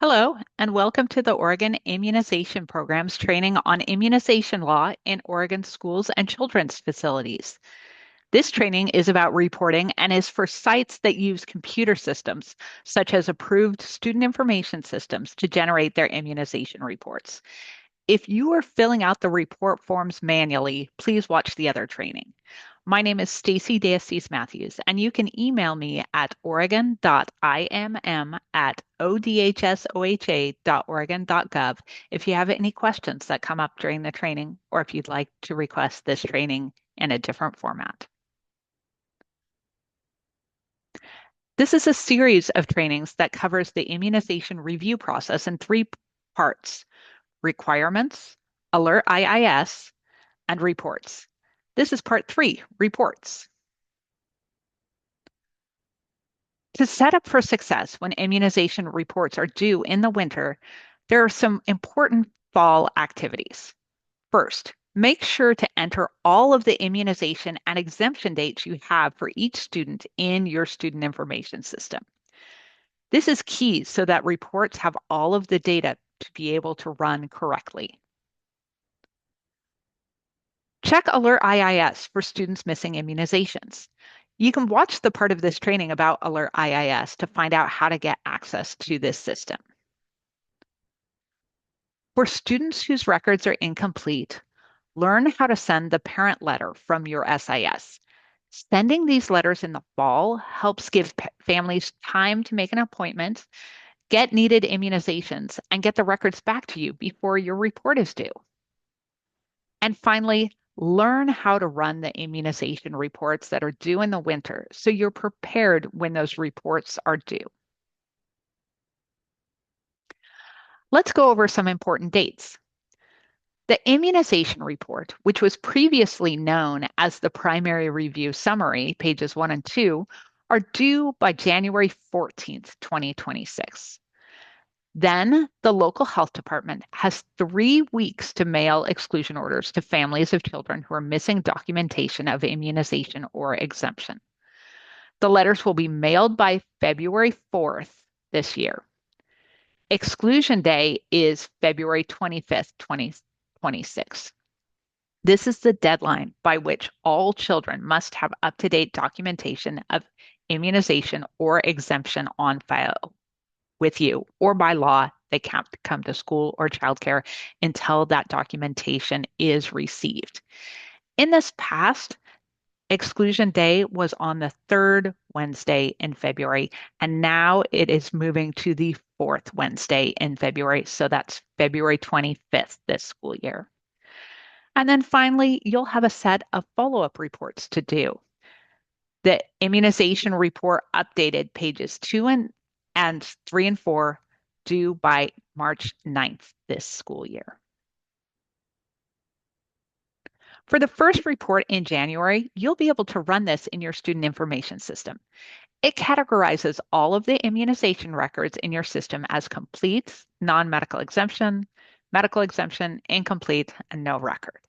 Hello, and welcome to the Oregon Immunization Program's training on immunization law in Oregon schools and children's facilities. This training is about reporting and is for sites that use computer systems, such as approved student information systems, to generate their immunization reports. If you are filling out the report forms manually, please watch the other training. My name is Stacy Diastis Matthews, and you can email me at oregon.imm@odhsoha.oregon.gov if you have any questions that come up during the training or if you'd like to request this training in a different format. This is a series of trainings that covers the immunization review process in three parts: requirements, alert IIS, and reports. This is part 3, reports. To set up for success when immunization reports are due in the winter, there are some important fall activities. First, make sure to enter all of the immunization and exemption dates you have for each student in your student information system. This is key so that reports have all of the data to be able to run correctly. Check Alert IIS for students missing immunizations. You can watch the part of this training about Alert IIS to find out how to get access to this system. For students whose records are incomplete, learn how to send the parent letter from your SIS. Sending these letters in the fall helps give families time to make an appointment, get needed immunizations, and get the records back to you before your report is due. And finally, learn how to run the immunization reports that are due in the winter so you're prepared when those reports are due. Let's go over some important dates. The immunization report, which was previously known as the primary review summary, pages 1 and 2, are due by January 14th, 2026. Then the local health department has 3 weeks to mail exclusion orders to families of children who are missing documentation of immunization or exemption. The letters will be mailed by February 4th this year. Exclusion day is February 25th, 2026. This is the deadline by which all children must have up-to-date documentation of immunization or exemption on file with you, or by law, they can't come to school or childcare until that documentation is received. In this past, exclusion day was on the third Wednesday in February, and now it is moving to the fourth Wednesday in February. So that's February 25th this school year. And then finally, you'll have a set of follow-up reports to do. The immunization report updated pages 2 and 3 and 4 due by March 9th this school year. For the first report in January, you'll be able to run this in your student information system. It categorizes all of the immunization records in your system as complete, non-medical exemption, medical exemption, incomplete, and no record.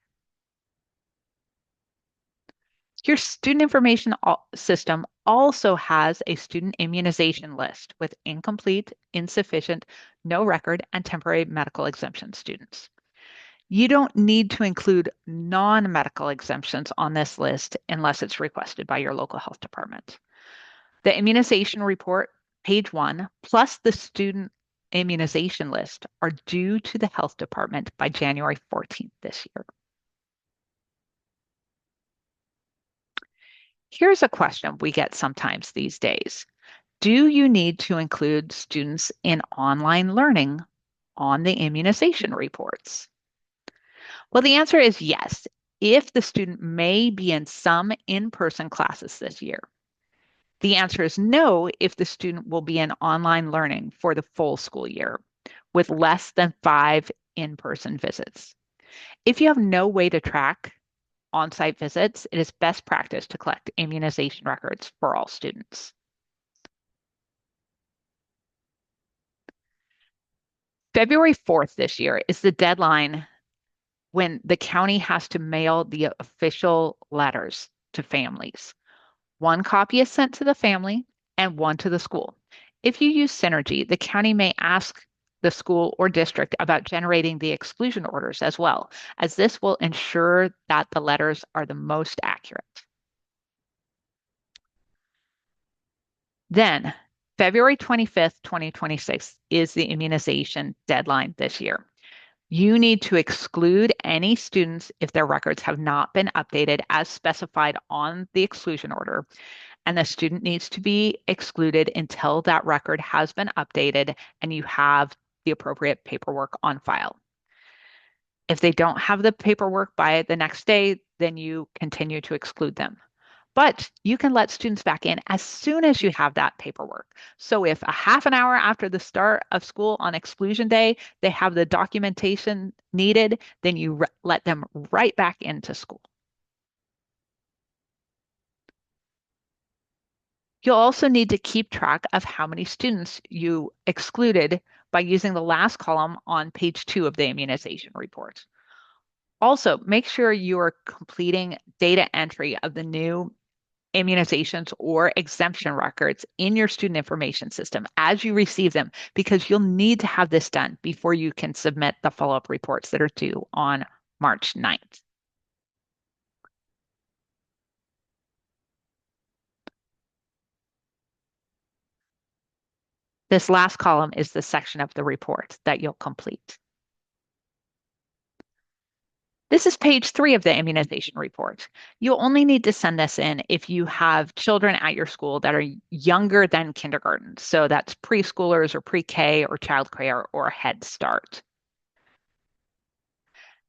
Your student information system also has a student immunization list with incomplete, insufficient, no record, and temporary medical exemption students. You don't need to include non-medical exemptions on this list unless it's requested by your local health department. The immunization report, page 1, plus the student immunization list are due to the health department by January 14th this year. Here's a question we get sometimes these days. Do you need to include students in online learning on the immunization reports? Well, the answer is yes, if the student may be in some in-person classes this year. The answer is no if the student will be in online learning for the full school year with less than 5 in-person visits. If you have no way to track on-site visits, it is best practice to collect immunization records for all students. February 4th this year is the deadline when the county has to mail the official letters to families. 1 copy is sent to the family and 1 to the school. If you use Synergy, the county may ask the school or district about generating the exclusion orders as well, as this will ensure that the letters are the most accurate. Then, February 25th, 2026 is the immunization deadline this year. You need to exclude any students if their records have not been updated as specified on the exclusion order, and the student needs to be excluded until that record has been updated and you have the appropriate paperwork on file. If they don't have the paperwork by the next day, then you continue to exclude them. But you can let students back in as soon as you have that paperwork. So if a half an hour after the start of school on exclusion day, they have the documentation needed, then you let them right back into school. You'll also need to keep track of how many students you excluded by using the last column on page 2 of the immunization report. Also, make sure you are completing data entry of the new immunizations or exemption records in your student information system as you receive them, because you'll need to have this done before you can submit the follow-up reports that are due on March 9th. This last column is the section of the report that you'll complete. This is page 3 of the immunization report. You'll only need to send this in if you have children at your school that are younger than kindergarten. So that's preschoolers or pre-K or childcare or Head Start.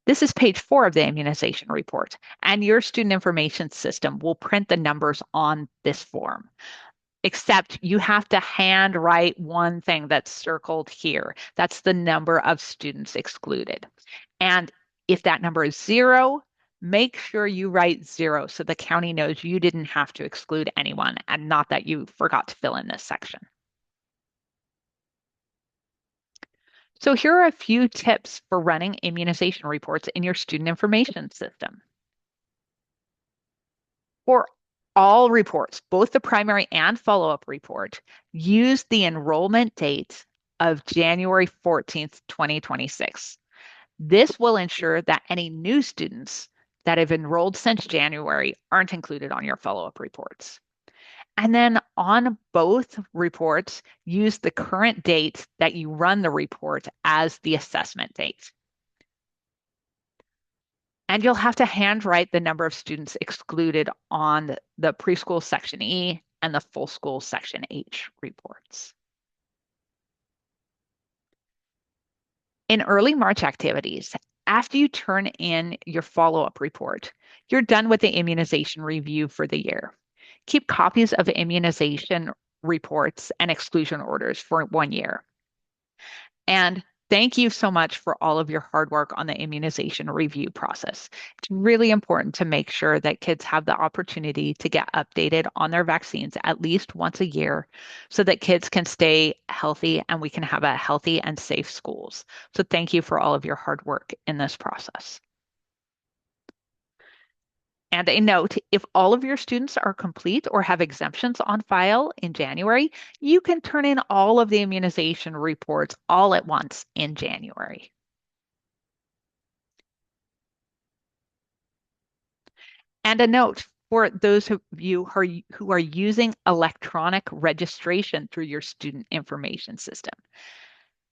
This is page 4 of the immunization report, and your student information system will print the numbers on this form, except you have to hand write one thing that's circled here. That's the number of students excluded. And if that number is 0, make sure you write 0 so the county knows you didn't have to exclude anyone and not that you forgot to fill in this section. So here are a few tips for running immunization reports in your student information system. For all reports, both the primary and follow-up report, use the enrollment date of January 14th, 2026. This will ensure that any new students that have enrolled since January aren't included on your follow-up reports. And then on both reports, use the current date that you run the report as the assessment date. And you'll have to handwrite the number of students excluded on the preschool section E and the full school section H reports. In early March activities, after you turn in your follow-up report, you're done with the immunization review for the year. Keep copies of immunization reports and exclusion orders for 1 year. And thank you so much for all of your hard work on the immunization review process. It's really important to make sure that kids have the opportunity to get updated on their vaccines at least once a year so that kids can stay healthy and we can have a healthy and safe schools. So thank you for all of your hard work in this process. And a note, if all of your students are complete or have exemptions on file in January, you can turn in all of the immunization reports all at once in January. And a note for those of you who are using electronic registration through your student information system.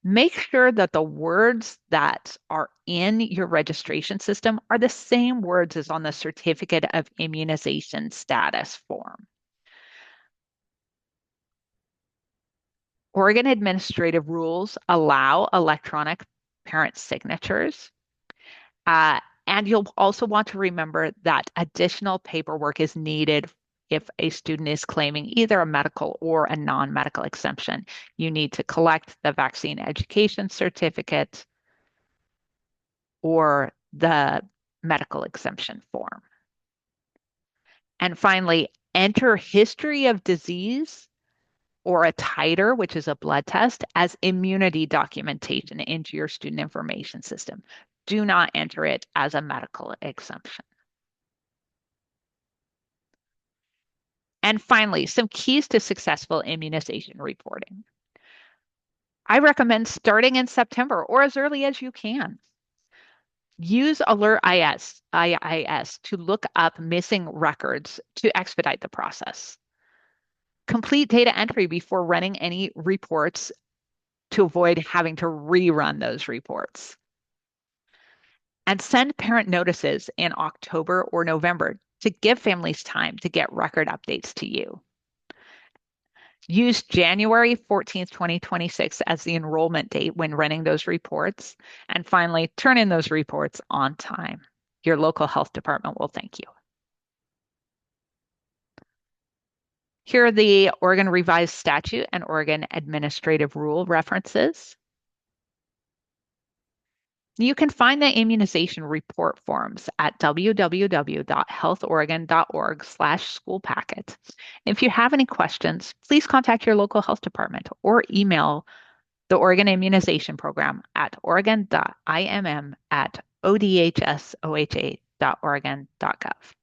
Make sure that the words that are in your registration system are the same words as on the certificate of immunization status form. Oregon administrative rules allow electronic parent signatures. And you'll also want to remember that additional paperwork is needed if a student is claiming either a medical or a non-medical exemption. You need to collect the vaccine education certificate or the medical exemption form. And finally, enter history of disease or a titer, which is a blood test, as immunity documentation into your student information system. Do not enter it as a medical exemption. And finally, some keys to successful immunization reporting. I recommend starting in September or as early as you can. Use Alert IIS to look up missing records to expedite the process. Complete data entry before running any reports to avoid having to rerun those reports. And send parent notices in October or November to give families time to get record updates to you. Use January 14th, 2026 as the enrollment date when running those reports. And finally, turn in those reports on time. Your local health department will thank you. Here are the Oregon Revised Statute and Oregon Administrative Rule references. You can find the immunization report forms at www.healthoregon.org/school packet. If you have any questions, please contact your local health department or email the Oregon Immunization Program at oregon.imm@odhsoha.oregon.gov.